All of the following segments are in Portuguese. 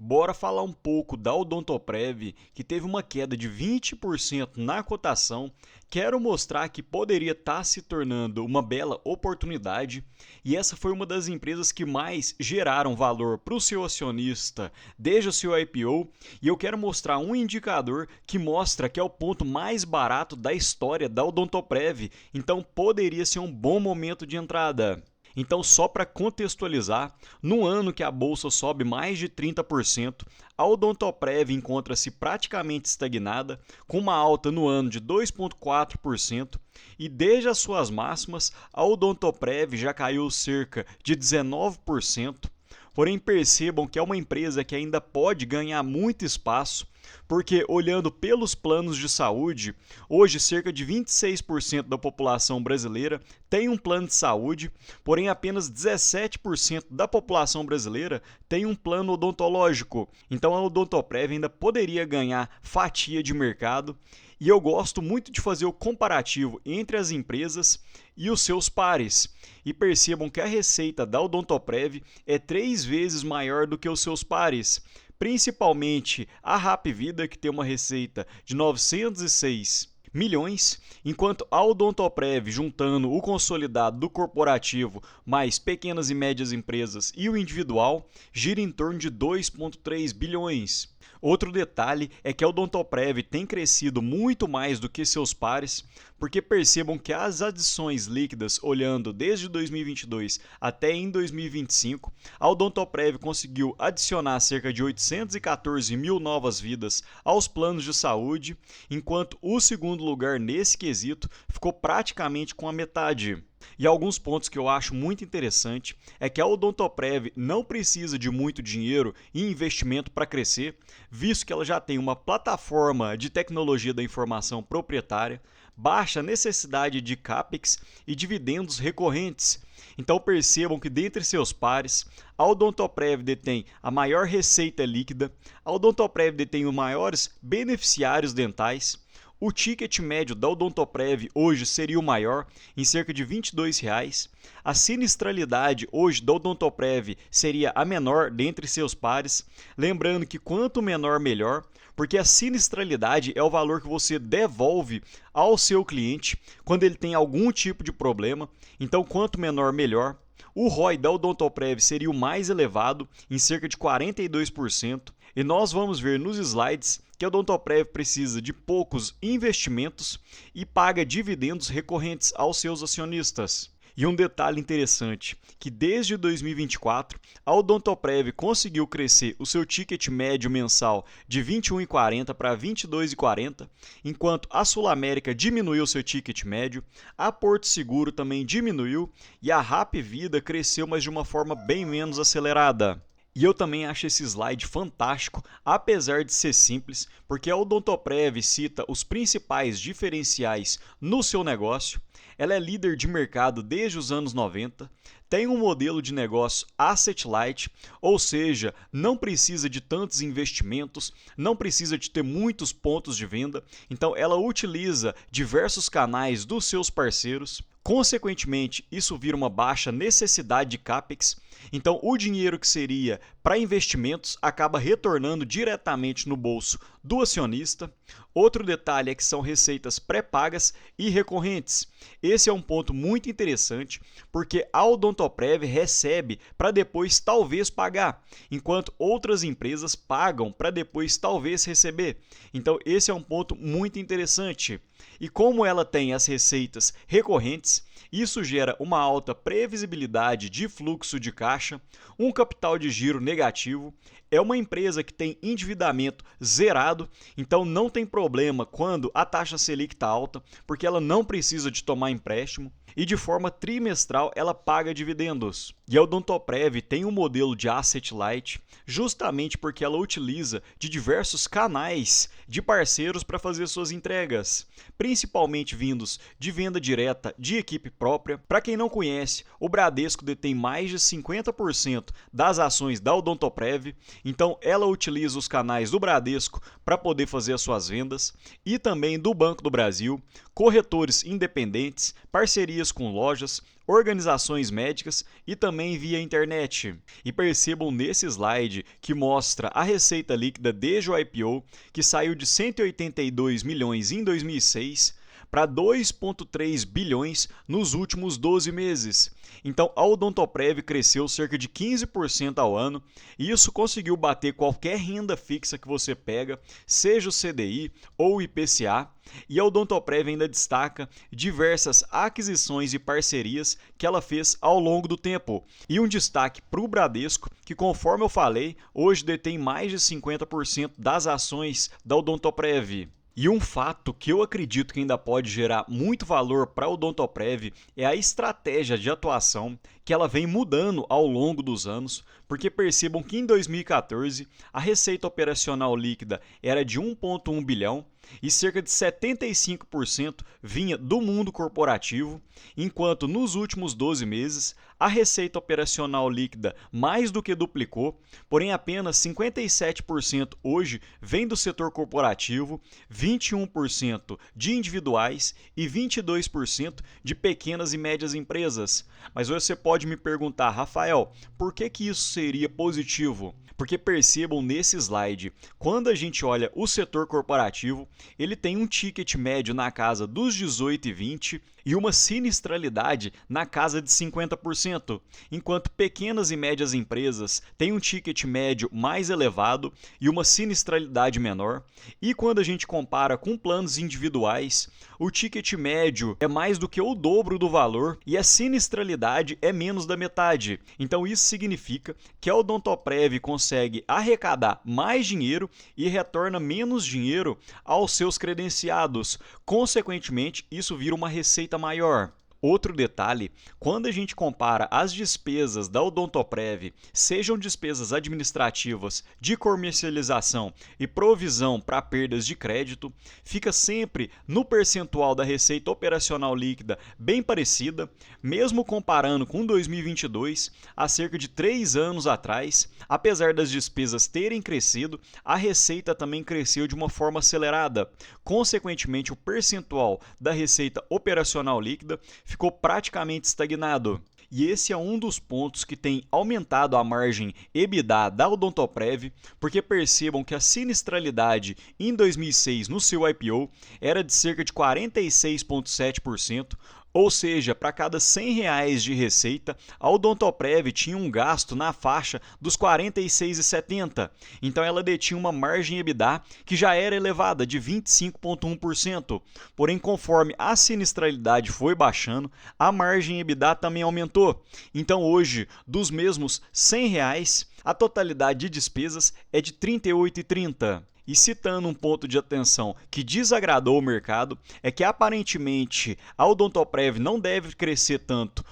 Bora falar um pouco da Odontoprev, que teve uma queda de 20% na cotação. Quero mostrar que poderia estar se tornando uma bela oportunidade, e essa foi uma das empresas que mais geraram valor para o seu acionista desde o seu IPO, e eu quero mostrar um indicador que mostra que é o ponto mais barato da história da Odontoprev, então poderia ser um bom momento de entrada. Então, só para contextualizar, no ano que a bolsa sobe mais de 30%, a Odontoprev encontra-se praticamente estagnada, com uma alta no ano de 2,4%, e desde as suas máximas, a Odontoprev já caiu cerca de 19%. Porém, percebam que é uma empresa que ainda pode ganhar muito espaço, porque olhando pelos planos de saúde, hoje cerca de 26% da população brasileira tem um plano de saúde, porém apenas 17% da população brasileira tem um plano odontológico. Então a Odontoprev ainda poderia ganhar fatia de mercado. E eu gosto muito de fazer o comparativo entre as empresas e os seus pares. E percebam que a receita da Odontoprev é 3 vezes maior do que os seus pares, principalmente a Hapvida, que tem uma receita de 906 milhões, enquanto a Odontoprev, juntando o consolidado do corporativo, mais pequenas e médias empresas e o individual, gira em torno de 2,3 bilhões. Outro detalhe é que a Odontoprev tem crescido muito mais do que seus pares, porque percebam que as adições líquidas, olhando desde 2022 até em 2025, a Odontoprev conseguiu adicionar cerca de 814 mil novas vidas aos planos de saúde, enquanto o segundo lugar nesse quesito ficou praticamente com a metade. E alguns pontos que eu acho muito interessante é que a Odontoprev não precisa de muito dinheiro e investimento para crescer, visto que ela já tem uma plataforma de tecnologia da informação proprietária, baixa necessidade de CAPEX e dividendos recorrentes. Então percebam que dentre seus pares, a Odontoprev detém a maior receita líquida, a Odontoprev detém os maiores beneficiários dentais. O ticket médio da Odontoprev hoje seria o maior, em cerca de R$ 22,00. A sinistralidade hoje da Odontoprev seria a menor dentre seus pares. Lembrando que quanto menor, melhor, porque a sinistralidade é o valor que você devolve ao seu cliente quando ele tem algum tipo de problema. Então, quanto menor, melhor. O ROI da Odontoprev seria o mais elevado, em cerca de 42%. E nós vamos ver nos slides que a Odontoprev precisa de poucos investimentos e paga dividendos recorrentes aos seus acionistas. E um detalhe interessante, que desde 2024, a Odontoprev conseguiu crescer o seu ticket médio mensal de R$ 21,40 para R$ 22,40, enquanto a Sul América diminuiu seu ticket médio, a Porto Seguro também diminuiu e a Hapvida cresceu, mas de uma forma bem menos acelerada. E eu também acho esse slide fantástico, apesar de ser simples, porque a Odontoprev cita os principais diferenciais no seu negócio. Ela é líder de mercado desde os anos 90, tem um modelo de negócio asset light, ou seja, não precisa de tantos investimentos, não precisa de ter muitos pontos de venda, então ela utiliza diversos canais dos seus parceiros. Consequentemente, isso vira uma baixa necessidade de CAPEX, então o dinheiro que seria para investimentos acaba retornando diretamente no bolso do acionista. Outro detalhe é que são receitas pré-pagas e recorrentes. Esse é um ponto muito interessante, porque a Odontoprev recebe para depois talvez pagar, enquanto outras empresas pagam para depois talvez receber. Então esse é um ponto muito interessante. E como ela tem as receitas recorrentes, isso gera uma alta previsibilidade de fluxo de caixa, um capital de giro negativo. É uma empresa que tem endividamento zerado, então não tem problema quando a taxa Selic está alta, porque ela não precisa de tomar empréstimo e de forma trimestral ela paga dividendos. E a Odontoprev tem um modelo de asset light, justamente porque ela utiliza de diversos canais de parceiros para fazer suas entregas, principalmente vindos de venda direta de equipe própria. Para quem não conhece, o Bradesco detém mais de 50% das ações da Odontoprev, então ela utiliza os canais do Bradesco para poder fazer as suas vendas e também do Banco do Brasil, corretores independentes, parceria parcerias com lojas, organizações médicas e também via internet. E percebam nesse slide que mostra a receita líquida desde o IPO, que saiu de 182 milhões em 2006 para 2,3 bilhões nos últimos 12 meses. Então, a Odontoprev cresceu cerca de 15% ao ano e isso conseguiu bater qualquer renda fixa que você pega, seja o CDI ou o IPCA. E a Odontoprev ainda destaca diversas aquisições e parcerias que ela fez ao longo do tempo. E um destaque para o Bradesco, que conforme eu falei, hoje detém mais de 50% das ações da Odontoprev. E um fato que eu acredito que ainda pode gerar muito valor para a Odontoprev é a estratégia de atuação que ela vem mudando ao longo dos anos, porque percebam que em 2014 a receita operacional líquida era de 1,1 bilhão e cerca de 75% vinha do mundo corporativo, enquanto nos últimos 12 meses a receita operacional líquida mais do que duplicou, porém apenas 57% hoje vem do setor corporativo, 21% de individuais e 22% de pequenas e médias empresas. Mas você pode me perguntar, Rafael, por que isso seria positivo? Porque percebam nesse slide, quando a gente olha o setor corporativo, ele tem um ticket médio na casa dos 18,20 e uma sinistralidade na casa de 50%, enquanto pequenas e médias empresas têm um ticket médio mais elevado e uma sinistralidade menor. E quando a gente compara com planos individuais, o ticket médio é mais do que o dobro do valor e a sinistralidade é menos da metade. Então isso significa que a Odontoprev consegue arrecadar mais dinheiro e retorna menos dinheiro aos seus credenciados. Consequentemente, isso vira uma receita maior. Outro detalhe, quando a gente compara as despesas da Odontoprev, sejam despesas administrativas, de comercialização e provisão para perdas de crédito, fica sempre no percentual da receita operacional líquida bem parecida, mesmo comparando com 2022, há cerca de 3 anos atrás, apesar das despesas terem crescido, a receita também cresceu de uma forma acelerada. Consequentemente, o percentual da receita operacional líquida ficou praticamente estagnado. E esse é um dos pontos que tem aumentado a margem EBITDA da Odontoprev, porque percebam que a sinistralidade em 2006 no seu IPO era de cerca de 46,7%, ou seja, para cada R$100 de receita, a Odontoprev tinha um gasto na faixa dos R$ 46,70. Então ela detinha uma margem EBITDA que já era elevada, de 25,1%. Porém, conforme a sinistralidade foi baixando, a margem EBITDA também aumentou. Então hoje, dos mesmos R$100, a totalidade de despesas é de R$ 38,30. E citando um ponto de atenção que desagradou o mercado, é que aparentemente a Odontoprev não deve crescer tanto,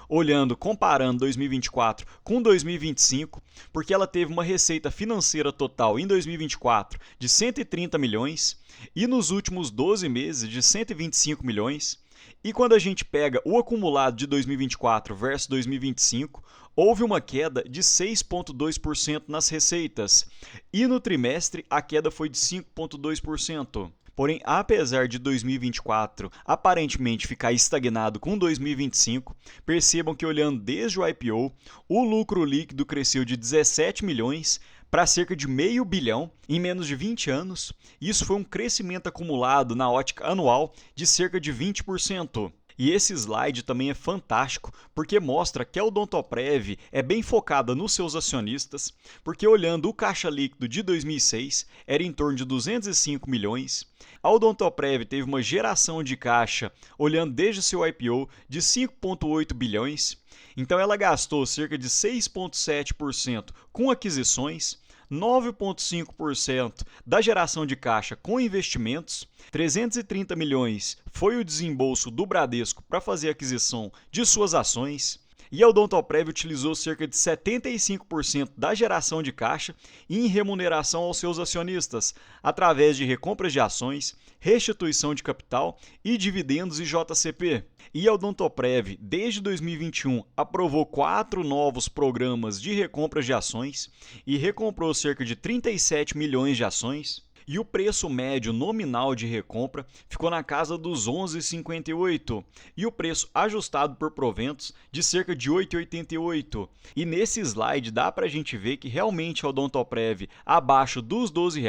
comparando 2024 com 2025, porque ela teve uma receita financeira total em 2024 de 130 milhões e nos últimos 12 meses de 125 milhões. E quando a gente pega o acumulado de 2024 versus 2025, houve uma queda de 6,2% nas receitas, e no trimestre a queda foi de 5,2%. Porém, apesar de 2024 aparentemente ficar estagnado com 2025, percebam que olhando desde o IPO, o lucro líquido cresceu de 17 milhões para cerca de meio bilhão em menos de 20 anos. Isso foi um crescimento acumulado na ótica anual de cerca de 20%. E esse slide também é fantástico, porque mostra que a Odontoprev é bem focada nos seus acionistas, porque olhando o caixa líquido de 2006, era em torno de 205 milhões. A Odontoprev teve uma geração de caixa, olhando desde seu IPO, de 5,8 bilhões. Então ela gastou cerca de 6,7% com aquisições, 9,5% da geração de caixa com investimentos, 330 milhões foi o desembolso do Bradesco para fazer a aquisição de suas ações, e a Odontoprev utilizou cerca de 75% da geração de caixa em remuneração aos seus acionistas, através de recompras de ações, restituição de capital e dividendos e JCP. E a Odontoprev, desde 2021, aprovou 4 novos programas de recompras de ações e recomprou cerca de 37 milhões de ações. e o preço médio nominal de recompra ficou na casa dos 11,58 e o preço ajustado por proventos de cerca de 8,88. E nesse slide dá para a gente ver que realmente a Odontoprev abaixo dos R$ 12.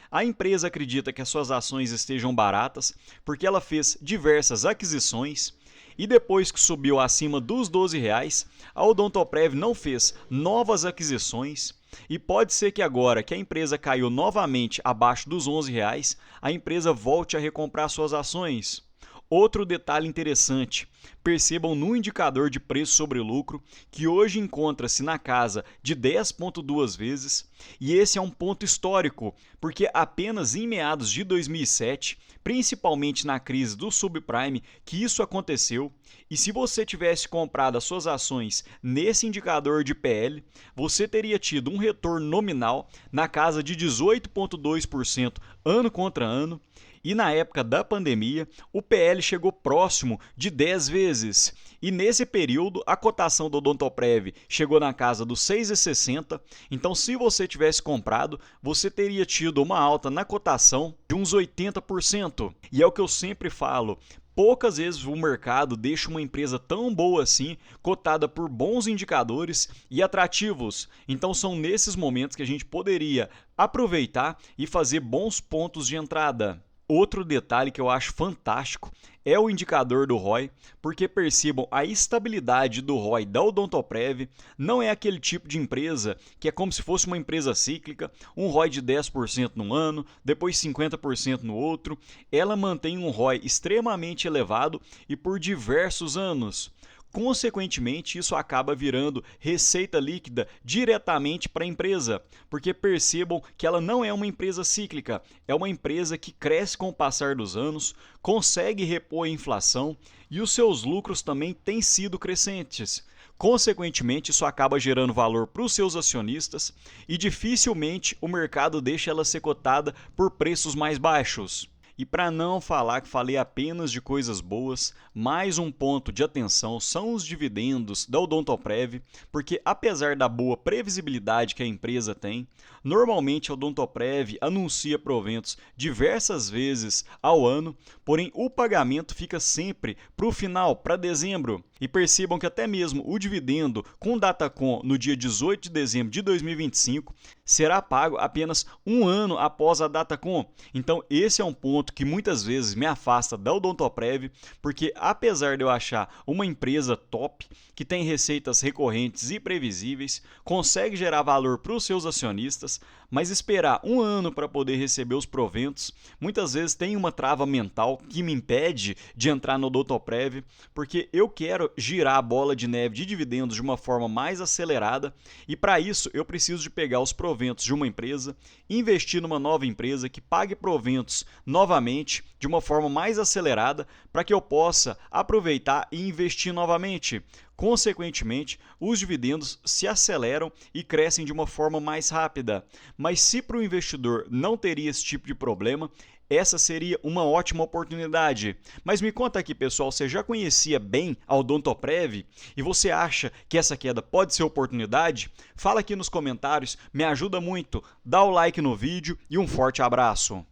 A empresa acredita que as suas ações estejam baratas porque ela fez diversas aquisições e depois que subiu acima dos R$ 12, a Odontoprev não fez novas aquisições e pode ser que agora que a empresa caiu novamente abaixo dos R$ 11, a empresa volte a recomprar suas ações. Outro detalhe interessante, percebam no indicador de preço sobre lucro que hoje encontra-se na casa de 10,2 vezes e esse é um ponto histórico, porque apenas em meados de 2007, principalmente na crise do subprime, que isso aconteceu e se você tivesse comprado as suas ações nesse indicador de PL, você teria tido um retorno nominal na casa de 18,2% ano contra ano. E na época da pandemia, o PL chegou próximo de 10 vezes. E nesse período, a cotação do Odontoprev chegou na casa dos 6,60. Então, se você tivesse comprado, você teria tido uma alta na cotação de uns 80%. E é o que eu sempre falo. Poucas vezes o mercado deixa uma empresa tão boa assim, cotada por bons indicadores e atrativos. Então são nesses momentos que a gente poderia aproveitar e fazer bons pontos de entrada. Outro detalhe que eu acho fantástico é o indicador do ROI, porque percebam a estabilidade do ROI da Odontoprev. Não é aquele tipo de empresa que é como se fosse uma empresa cíclica, um ROI de 10% num ano, depois 50% no outro. Ela mantém um ROI extremamente elevado e por diversos anos. Consequentemente, isso acaba virando receita líquida diretamente para a empresa, porque percebam que ela não é uma empresa cíclica, é uma empresa que cresce com o passar dos anos, consegue repor a inflação e os seus lucros também têm sido crescentes. Consequentemente, isso acaba gerando valor para os seus acionistas e dificilmente o mercado deixa ela ser cotada por preços mais baixos. E para não falar que falei apenas de coisas boas, mais um ponto de atenção são os dividendos da Odontoprev, porque apesar da boa previsibilidade que a empresa tem, normalmente a Odontoprev anuncia proventos diversas vezes ao ano, porém o pagamento fica sempre para o final, para dezembro. E percebam que até mesmo o dividendo com Datacom no dia 18 de dezembro de 2025 será pago apenas um ano após a Datacom. Então esse é um ponto que muitas vezes me afasta da Odontoprev, porque apesar de eu achar uma empresa top, que tem receitas recorrentes e previsíveis, consegue gerar valor para os seus acionistas, mas esperar um ano para poder receber os proventos, muitas vezes tem uma trava mental que me impede de entrar no Odontoprev, porque eu quero girar a bola de neve de dividendos de uma forma mais acelerada e para isso eu preciso de pegar os proventos de uma empresa, investir numa nova empresa que pague proventos novamente de uma forma mais acelerada para que eu possa aproveitar e investir novamente. Consequentemente, os dividendos se aceleram e crescem de uma forma mais rápida. Mas se para o investidor não teria esse tipo de problema, essa seria uma ótima oportunidade. Mas me conta aqui, pessoal, você já conhecia bem a Odontoprev e você acha que essa queda pode ser oportunidade? Fala aqui nos comentários, me ajuda muito. Dá o like no vídeo e um forte abraço.